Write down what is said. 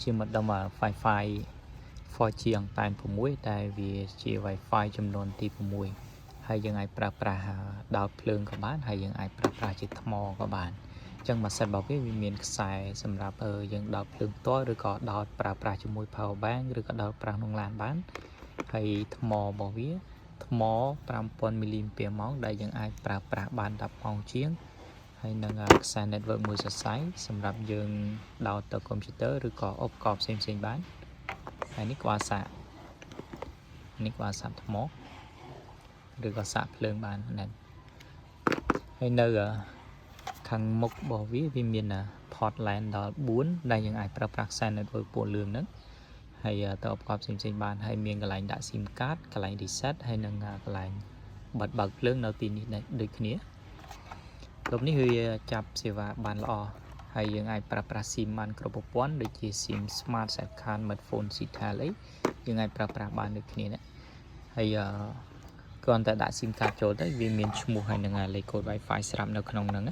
ជាម្ដុំ Wi-Fi 4G អង្តែន6ដែលវាជា Wi-Fi ចំនួនទី6ហើយយើងអាចប្រើប្រាស់ដោតភ្លើងក៏បានហើយយើងអាចប្រើប្រាស់ជាថ្មក៏បានអញ្ចឹងម៉ាស៊ីនរបស់វាមានខ្សែសម្រាប់យើងដោតភ្លើងផ្ទាល់ឬក៏ដោតប្រើប្រាស់ជាមួយ Power Bank ឬក៏ដោតប្រើក្នុងឡានបានហើយថ្មរបស់វាថ្ម 5000 មីលីអាំពែម៉ោងដែលយើងអាចប្រើប្រាស់បាន 10 ម៉ោងជាងហើយនឹងខ្សែ network មួយសរសៃសម្រាប់យើងដោតទៅកុំព្យូទ័រឬក៏ឧបករណ៍ផ្សេងៗបានហើយនេះក្បាលសាកនេះក្បាលសាកថ្មឬក៏សាកភ្លើងបានហ្នឹងហើយនៅខាងមុខរបស់វាមាន port LAN ដល់4ដែលយើងអាចប្រើប្រាស់ខ្សែ network ពណ៌លឿងហ្នឹងហើយទៅឧបករណ៍ផ្សេងៗបានហើយមានកន្លែងដាក់ SIM card កន្លែង reset ហើយនឹងកន្លែងបិទបើកភ្លើងនៅទីនេះដូចគ្នាលុបនេះវាចាប់សេវាបានល្អហើយយើងអាចប្រើប្រាស់ SIM បានគ្រប់ប្រព័ន្ធដូចជា SIM Smart SIM card Smartphone Citel អីយើងអាចប្រើប្រាស់បានដូចគ្នានេះហើយគ្រាន់តែដាក់ SIM card ចូលទៅវាមានឈ្មោះហើយនឹងលេខកូដ Wi-Fi ស្រាប់នៅក្នុងហ្នឹង